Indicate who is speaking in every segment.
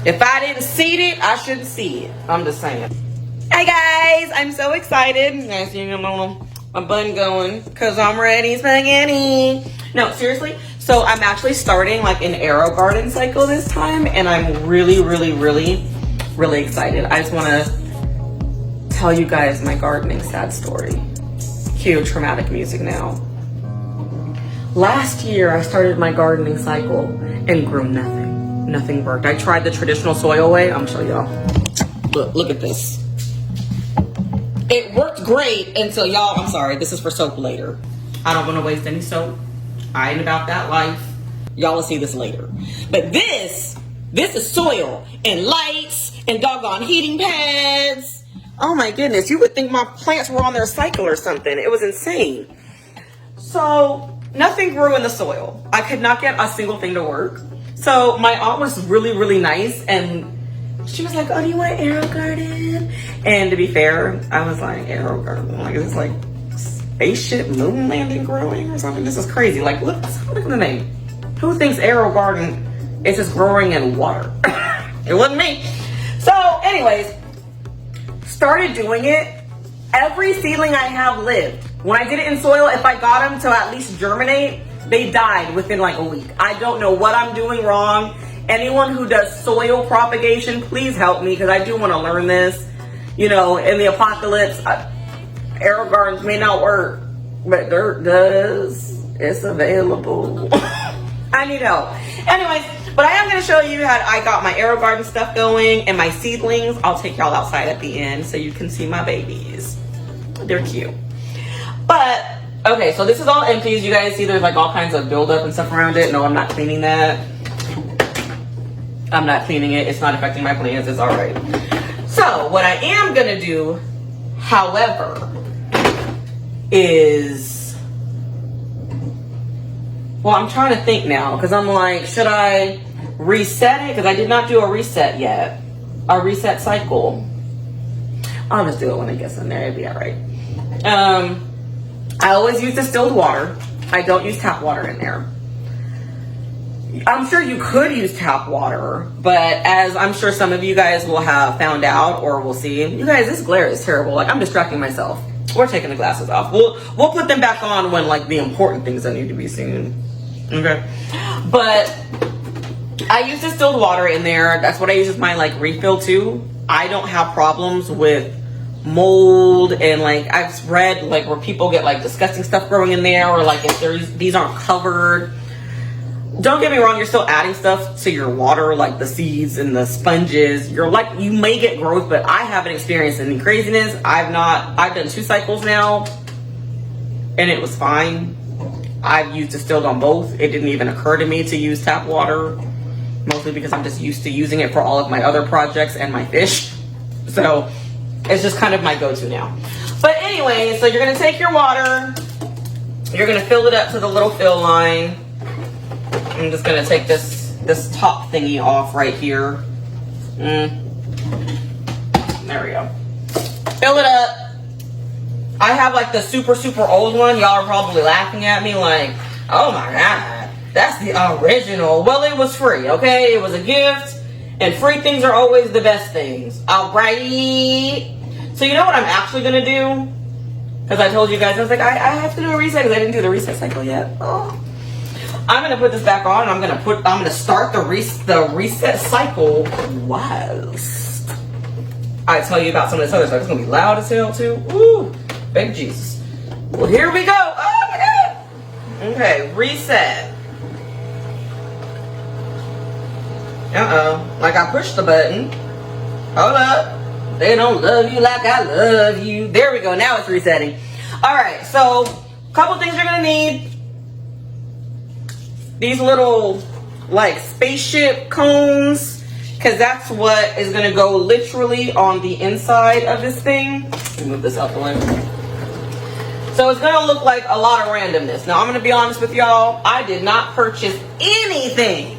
Speaker 1: If I didn't seed it, I shouldn't see it. I'm just saying. Hey guys, I'm so excited. You guys see my bun going because I'm ready spaghetti. No, seriously. So I'm actually starting like an Aeorogarden cycle this time, and I'm really excited. I just want to tell you guys my gardening sad story. Cue traumatic music now. Last year, I started my gardening cycle and grew nothing. Nothing worked. I tried the traditional soil way. I'm showing y'all. Look at this. It worked great until y'all, I'm sorry, this is for soap later. I don't want to waste any soap. I ain't about that life. Y'all will see this later. But this is soil and lights and doggone heating pads. Oh my goodness, you would think my plants were on their cycle or something. It was insane. So nothing grew in the soil. I could not get a single thing to work. So my aunt was really nice, and she was like, oh, do you want Aeorogarden? And to be fair, I was like, Aeorogarden? Like, is this like spaceship moon landing growing or something? This is crazy. Like, look at the name. Who thinks Aeorogarden is just growing in water? It wasn't me. So anyways, started doing it. Every seedling I have lived. When I did it in soil, if I got them to at least germinate, they died within like a week. I don't know what I'm doing wrong. Anyone who does soil propagation, please help me, because I do want to learn this. You know, in the apocalypse, Aerogardens may not work, but dirt does. It's available. I need help. Anyways, but I am going to show you how I got my Aerogarden stuff going and my seedlings. I'll take y'all outside at the end so you can see my babies. They're cute. But, okay, so this is all empty. As you guys see, there's like all kinds of buildup and stuff around it. No, I'm not cleaning that. I'm not cleaning it. It's not affecting my plants. It's all right. So what I am going to do, however, is, well, I'm trying to think now, because I'm like, should I reset it? Because I did not do a reset yet. A reset cycle. I'll just do it when it gets in there. It'll be all right. I always use distilled water. I don't use tap water in there. I'm sure you could use tap water, but as I'm sure some of you guys will have found out or will see, you guys, this glare is terrible. Like, I'm distracting myself. We're taking the glasses off. We'll put them back on when like the important things that need to be seen. Okay. But I use distilled water in there. That's what I use as my like refill too. I don't have problems with mold, and like I've read like where people get like disgusting stuff growing in there, or like if these aren't covered. Don't get me wrong, you're still adding stuff to your water, like the seeds and the sponges. You may get growth, but I haven't experienced any craziness. I've done 2 cycles now, and it was fine. I've used distilled on both. It didn't even occur to me to use tap water, mostly because I'm just used to using it for all of my other projects and my fish. So it's just kind of my go-to now. But anyway, so you're gonna take your water, you're gonna fill it up to the little fill line. I'm just gonna take this top thingy off right here. There we go. Fill it up. I have like the super old one. Y'all are probably laughing at me like, oh my god, that's the original. Well, it was free, okay? It was a gift, and free things are always the best things. Alright. So you know what I'm actually gonna do? Because I told you guys, I was like, I have to do a reset because I didn't do the reset cycle yet. Oh. I'm gonna put this back on. I'm gonna start the reset cycle whilst I tell you about some of this other stuff. It's gonna be loud as hell too. Woo, baby Jesus. Well, here we go. Oh my god. Okay, reset. Like I pushed the button. Hold up. They don't love you like I love you. There we go. Now it's resetting. All right. So, a couple things you're gonna need. These little like spaceship cones, because that's what is going to go literally on the inside of this thing. Let me move this out the way. So it's going to look like a lot of randomness. Now I'm going to be honest with y'all, I did not purchase anything,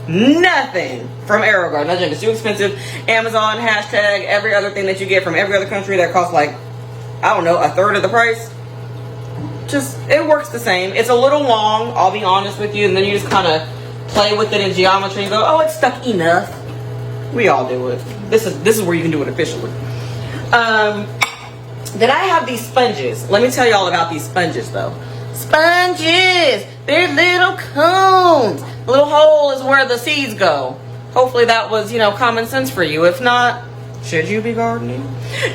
Speaker 1: nothing from Aerogarden. That junk is too expensive. Amazon, hashtag, every other thing that you get from every other country that costs like, I don't know, 1/3 of the price. Just, it works the same. It's a little long, I'll be honest with you, and then you just kind of play with it in geometry and go, oh, it's stuck enough. We all do it. This is where you can do it officially. Then I have these sponges. Let me tell you all about these sponges though. Sponges! They're little cones. The little hole is where the seeds go. Hopefully that was, common sense for you. If not, should you be gardening?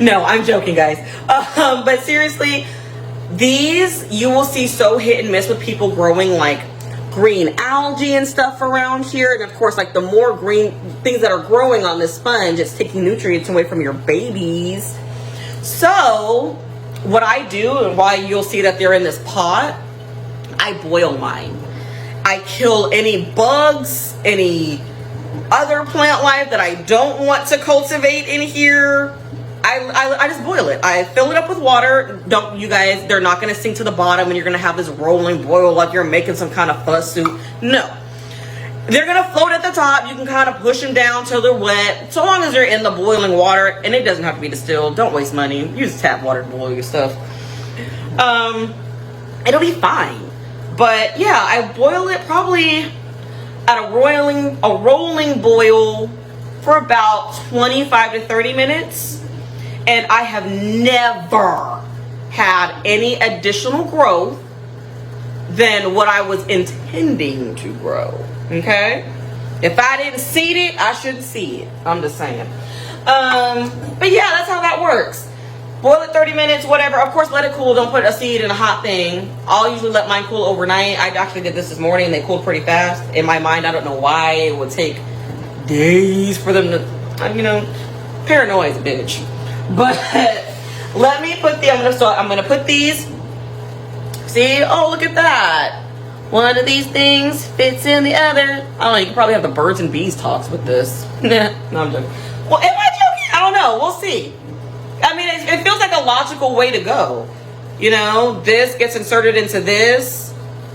Speaker 1: No, I'm joking, guys. But seriously, these you will see so hit and miss with people growing like green algae and stuff around here. And of course, like the more green things that are growing on this sponge, it's taking nutrients away from your babies. So what I do, and why you'll see that they're in this pot, I boil mine. I kill any bugs, any other plant life that I don't want to cultivate in here. I just boil it. I fill it up with water. Don't you guys, they're not going to sink to the bottom and you're going to have this rolling boil like you're making some kind of fuzz soup. No. They're going to float at the top. You can kind of push them down till they're wet. So long as they're in the boiling water, and it doesn't have to be distilled. Don't waste money. Use tap water to boil your stuff. It'll be fine. But yeah, I boil it probably at a rolling boil for about 25 to 30 minutes. And I have never had any additional growth than what I was intending to grow. Okay? If I didn't seed it, I shouldn't see it. I'm just saying. But yeah, that's how that works. Boil it 30 minutes, whatever. Of course, let it cool. Don't put a seed in a hot thing. I'll usually let mine cool overnight. I actually did this morning and they cooled pretty fast. In my mind, I don't know why it would take days for them to, paranoid bitch. But let me put I'm gonna put these. See, oh, look at that. One of these things fits in the other. I don't know, you could probably have the birds and bees talks with this. No, I'm joking. Well, am I joking? I don't know. We'll see. I mean, it feels like a logical way to go. This gets inserted into this.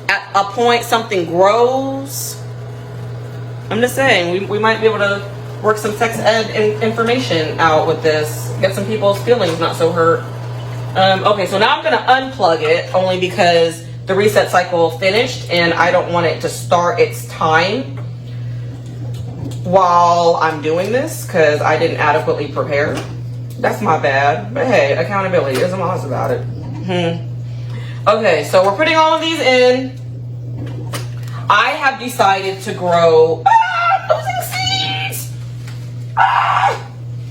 Speaker 1: At a point, something grows. I'm just saying, we might be able to work some sex ed information out with this. Get some people's feelings not so hurt. Okay, so now I'm going to unplug it only because the reset cycle finished and I don't want it to start its time while I'm doing this because I didn't adequately prepare. That's my bad. But hey, accountability. Isn't honest about it. Okay, so we're putting all of these in. I have decided to grow... losing seeds!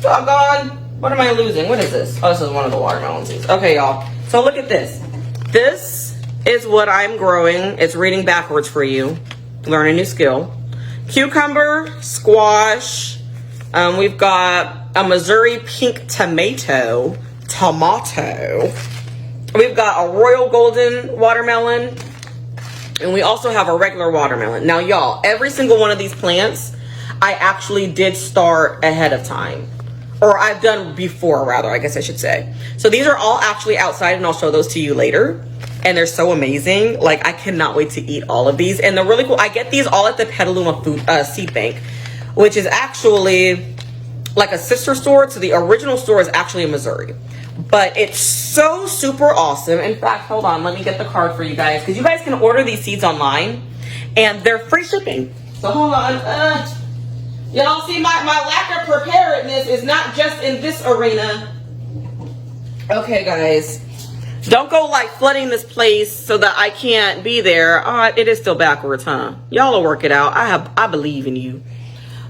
Speaker 1: Doggone. What am I losing? What is this? Oh, this is one of the watermelon seeds. Okay, y'all. So look at this. This is what I'm growing. It's reading backwards for you. Learn a new skill. Cucumber, squash. We've got a Missouri pink tomato. We've got a royal golden watermelon. And we also have a regular watermelon. Now, y'all, every single one of these plants, I actually did start ahead of time. Or I've done before, rather, I guess I should say. So these are all actually outside, and I'll show those to you later. And they're so amazing. Like, I cannot wait to eat all of these. And they're really cool. I get these all at the Petaluma Seed Bank, which is actually like a sister store to the original store is actually in Missouri. But it's so super awesome. In fact, hold on, let me get the card for you guys, because you guys can order these seeds online and they're free shipping. So hold on. Y'all see my lack of preparedness is not just in this arena. Okay, guys. Don't go like flooding this place so that I can't be there. It is still backwards, huh? Y'all will work it out. I believe in you.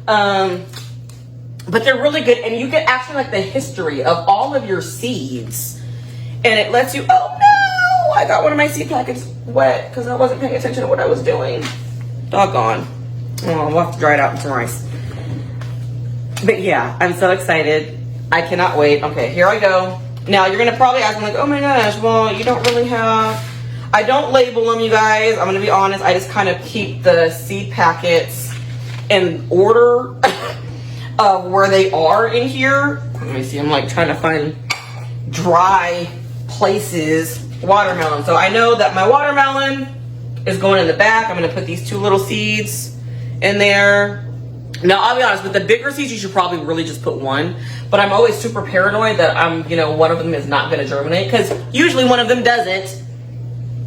Speaker 1: But they're really good, and you get actually like the history of all of your seeds, and it lets you. Oh no! I got one of my seed packets wet because I wasn't paying attention to what I was doing. Doggone. Oh, we'll have to dry it out in some rice. But yeah, I'm so excited. I cannot wait. Okay, here I go. Now you're gonna probably ask me like, oh my gosh, well you don't really have. I don't label them, you guys. I'm gonna be honest. I just kind of keep the seed packets in order. Of where they are in here. Let me see, I'm like trying to find dry places. Watermelon. So I know that my watermelon is going in the back. I'm gonna put these two little seeds in there. Now I'll be honest, with the bigger seeds you should probably really just put one, but I'm always super paranoid that one of them is not gonna germinate, because usually one of them doesn't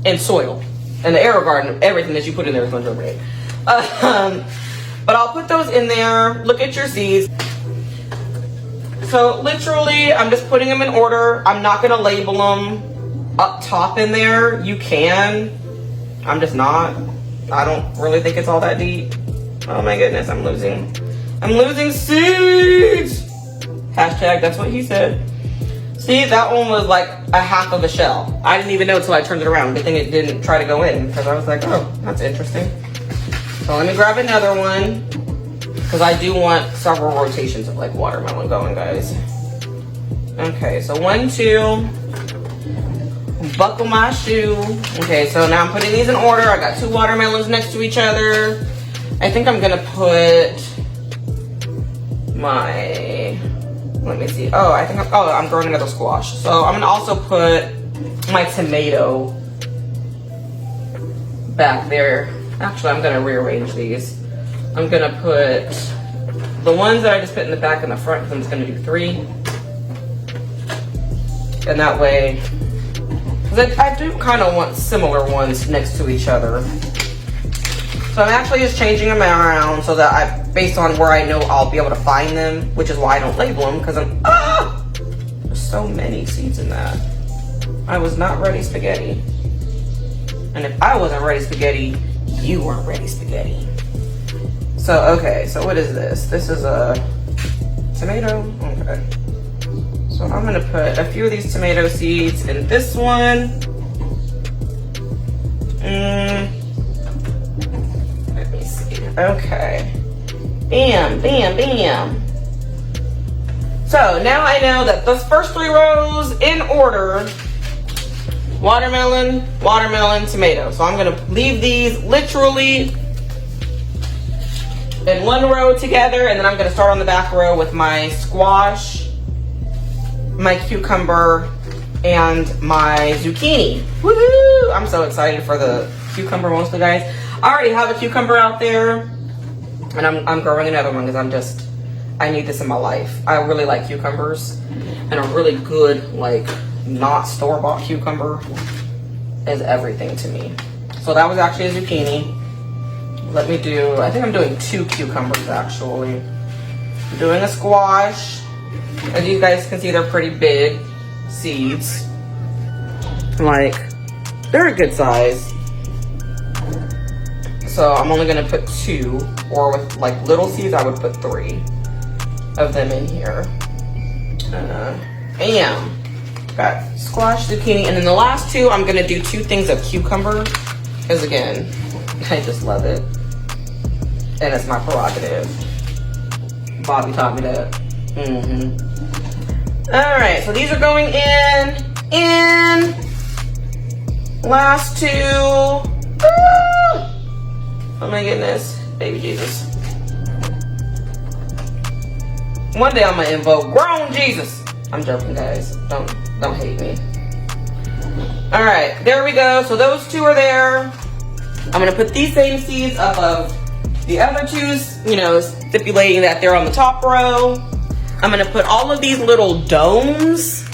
Speaker 1: in soil. And the Aeorogarden, everything that you put in there is gonna germinate. But I'll put those in there. Look at your seeds. So literally, I'm just putting them in order. I'm not gonna label them up top in there. You can. I'm just not. I don't really think it's all that deep. Oh my goodness, I'm losing seeds. Hashtag, that's what he said. See, that one was like a half of a shell. I didn't even know until I turned it around. Good thing it didn't try to go in, because I was like, oh, that's interesting. So let me grab another one, because I do want several rotations of like watermelon going, guys. Okay, so 1, 2. Buckle my shoe. Okay, so now I'm putting these in order. I got 2 watermelons next to each other. I think I'm gonna put my, let me see. Oh, I'm growing another squash. So I'm gonna also put my tomato back there. Actually, I'm gonna rearrange these. I'm gonna put the ones that I just put in the back and the front, because I'm just gonna do 3. And that way, because I do kind of want similar ones next to each other. So I'm actually just changing them around so that based on where I know I'll be able to find them, which is why I don't label them, because there's so many seeds in that. I was not ready spaghetti. And if I wasn't ready spaghetti, you weren't ready spaghetti. So, okay, so what is this? This is a tomato, okay. So I'm gonna put a few of these tomato seeds in this one. Let me see, okay. Bam, bam, bam. So now I know that those first 3 rows in order, watermelon, watermelon, tomato. So I'm gonna leave these literally in 1 row together, and then I'm gonna start on the back row with my squash, my cucumber, and my zucchini. Woohoo! I'm so excited for the cucumber mostly, guys. I already have a cucumber out there, and I'm growing another one because I need this in my life. I really like cucumbers, and a really good, like, not store-bought cucumber is everything to me. So that was actually a zucchini. Let me do, I think I'm doing 2 cucumbers actually. I'm doing a squash. As you guys can see, they're pretty big seeds. Like, they're a good size. So I'm only gonna put 2, or with like little seeds, I would put 3 of them in here. Bam. Got squash, zucchini, and then the last 2, I'm gonna do 2 things of cucumber, because again, I just love it. And it's my prerogative. Bobby taught me that. All right, so these are going in. Last 2. Oh my goodness, baby Jesus. One day I'm gonna invoke grown Jesus. I'm joking, guys. Don't hate me. All right, there we go. So those 2 are there. I'm gonna put these same seeds above the other 2, you know, stipulating that they're on the top row. I'm gonna put all of these little domes.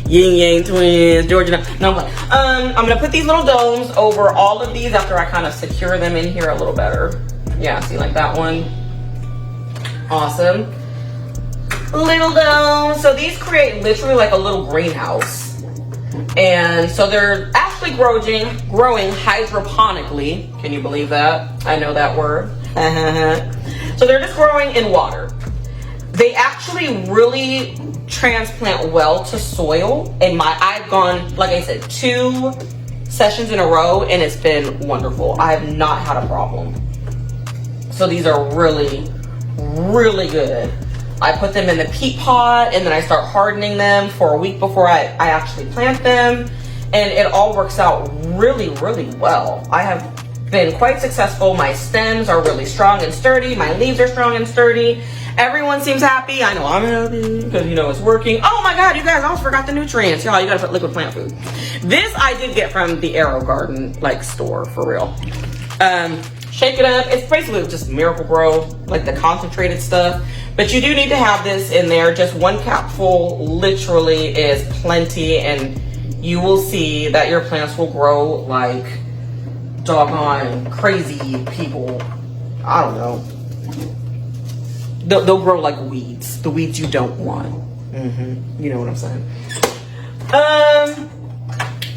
Speaker 1: Yin Yang twins, Georgia. No, I'm gonna put these little domes over all of these after I kind of secure them in here a little better. Yeah, see, like that one. Awesome. Little domes. So these create literally like a little greenhouse. And so they're actually growing hydroponically. Can you believe that? I know that word. So they're just growing in water. They actually really transplant well to soil. And I've gone, like I said, 2 sessions in a row, and it's been wonderful. I have not had a problem. So these are really, really good. I put them in the peat pot, and then I start hardening them for a week before I actually plant them. And it all works out really, really well. I have been quite successful. My stems are really strong and sturdy. My leaves are strong and sturdy. Everyone seems happy. I know I'm happy because, you know, it's working. Oh my God, you guys, I almost forgot the nutrients. Y'all, you gotta put liquid plant food. This I did get from the Aeorogarden, like, store, for real. Shake it up. It's basically just Miracle Grow, like the concentrated stuff. But you do need to have this in there. Just 1 capful literally is plenty, and you will see that your plants will grow like doggone crazy people. I don't know. They'll grow like weeds. The weeds you don't want. You know what I'm saying.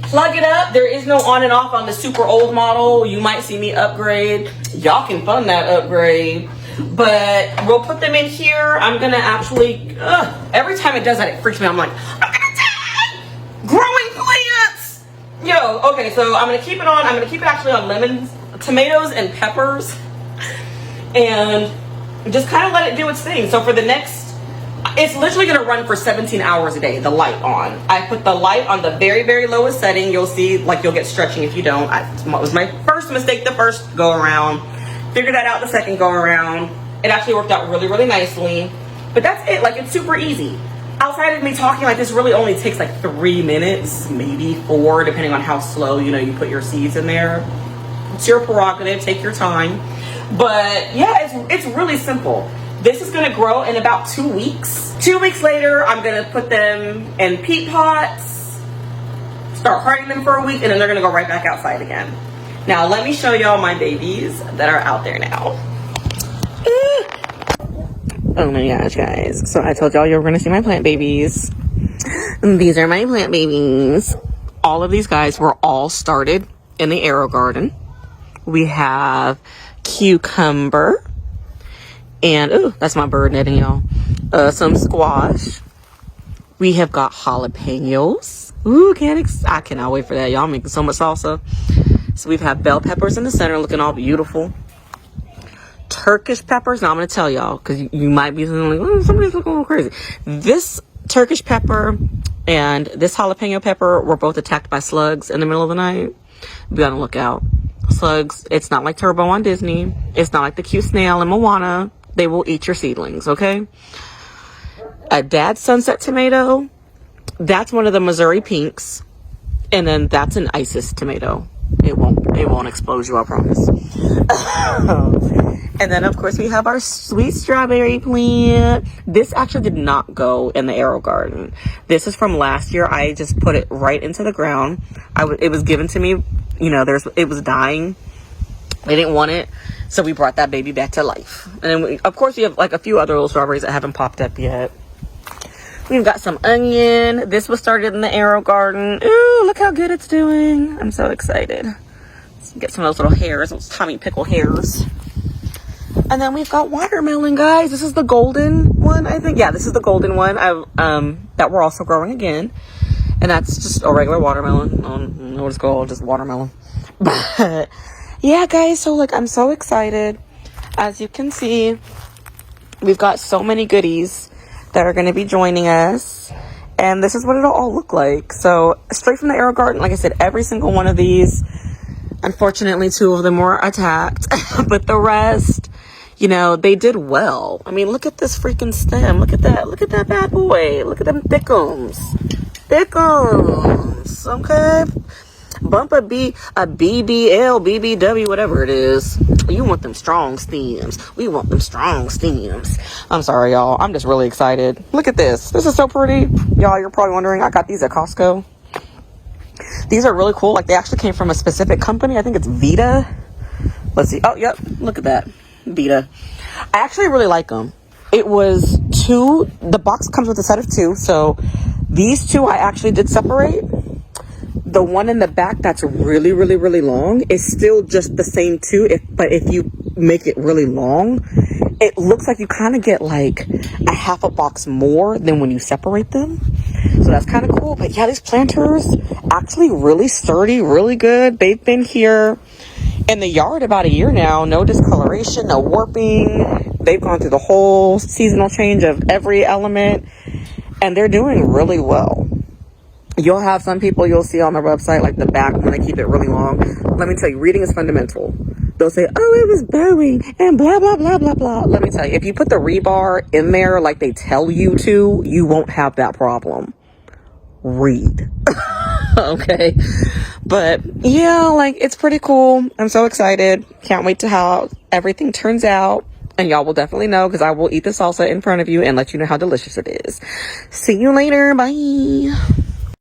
Speaker 1: Plug it up. There is no on and off on the super old model. You might see me upgrade. Y'all can fund that upgrade. But we'll put them in here. I'm gonna actually, every time it does that, it freaks me out. I'm like, I'm gonna die! Growing plants! Yo, okay, so I'm gonna keep it on. I'm gonna keep it actually on lemons, tomatoes, and peppers. And just kind of let it do its thing. So for the next, it's literally gonna run for 17 hours a day, the light on. I put the light on the very, very lowest setting. You'll see, like, you'll get stretching if you don't. It was my first mistake the first go around. Figured that out the second go around. It actually worked out really, really nicely. But that's it. Like, it's super easy. Outside of me talking, like, this really only takes like 3 minutes, maybe 4, depending on how slow, you know, you put your seeds in there. It's your prerogative. Take your time. But yeah, it's really simple. This is gonna grow in about 2 weeks. 2 weeks later, I'm gonna put them in peat pots, start harding them for a week, and then they're gonna go right back outside again. Now, let me show y'all my babies that are out there now. Oh my gosh, guys. So I told y'all you were gonna see my plant babies. These are my plant babies. All of these guys were all started in the Aeorogarden. We have cucumber. And, oh, that's my bird netting, y'all. Some squash. We have got jalapenos. Ooh, I cannot wait for that. Y'all making so much salsa. So we've had bell peppers in the center looking all beautiful. Turkish peppers. Now I'm going to tell y'all, because you might be thinking, like, oh, somebody's looking a little crazy. This Turkish pepper and this jalapeno pepper were both attacked by slugs in the middle of the night. Be on the lookout. Slugs, it's not like Turbo on Disney. It's not like the cute snail in Moana. They will eat your seedlings, okay? A dad's sunset tomato, that's one of the Missouri pinks. And then that's an Isis tomato. It won't explode you, I promise. And then, of course, we have our sweet strawberry plant. This actually did not go in the Aeorogarden. This is from last year. I just put it right into the ground. It was given to me, you know, it was dying. They didn't want it, so we brought that baby back to life. And then, of course, we have like a few other little strawberries that haven't popped up yet. We've got some onion. This was started in the Aeorogarden. Ooh, look how good it's doing. I'm so excited. Let's get some of those little hairs, those Tommy pickle hairs. And then we've got watermelon, guys. This is the golden one, I think. Yeah, this is the golden one that we're also growing again. And that's just a regular watermelon. I don't know what it's called, just watermelon. But yeah, guys, so like I'm so excited. As you can see, we've got so many goodies that are going to be joining us. And this is what it'll all look like. So straight from the Aeorogarden, like I said, every single one of these, unfortunately 2 of them were attacked. But the rest, you know, they did well. I mean, look at this freaking stem. Look at that. Look at that bad boy. Look at them thickums. Thickums. Okay. Bump a BBL, BBW, whatever it is. You want them strong stems. We want them strong stems. I'm sorry, y'all. I'm just really excited. Look at this. This is so pretty. Y'all, you're probably wondering, I got these at Costco. These are really cool. Like, they actually came from a specific company. I think it's Vita. Let's see. Oh, yep. Look at that. Vita. I actually really like them. It was 2. The box comes with a set of 2. So these 2 I actually did separate. The one in the back that's really, really, really long is still just the same 2. But if you make it really long, it looks like you kind of get like a half a box more than when you separate them. So that's kind of cool. But yeah, these planters actually really sturdy, really good. They've been here in the yard about a year now. No discoloration, no warping. They've gone through the whole seasonal change of every element, and they're doing really well. You'll have some people you'll see on their website, like the back when they keep it really long. Let me tell you, reading is fundamental. They'll say, oh, it was bowing and blah, blah, blah, blah, blah. Let me tell you, if you put the rebar in there like they tell you to, you won't have that problem. Read. Okay. But yeah, like, it's pretty cool. I'm so excited. Can't wait to how everything turns out. And y'all will definitely know, because I will eat the salsa in front of you and let you know how delicious it is. See you later. Bye.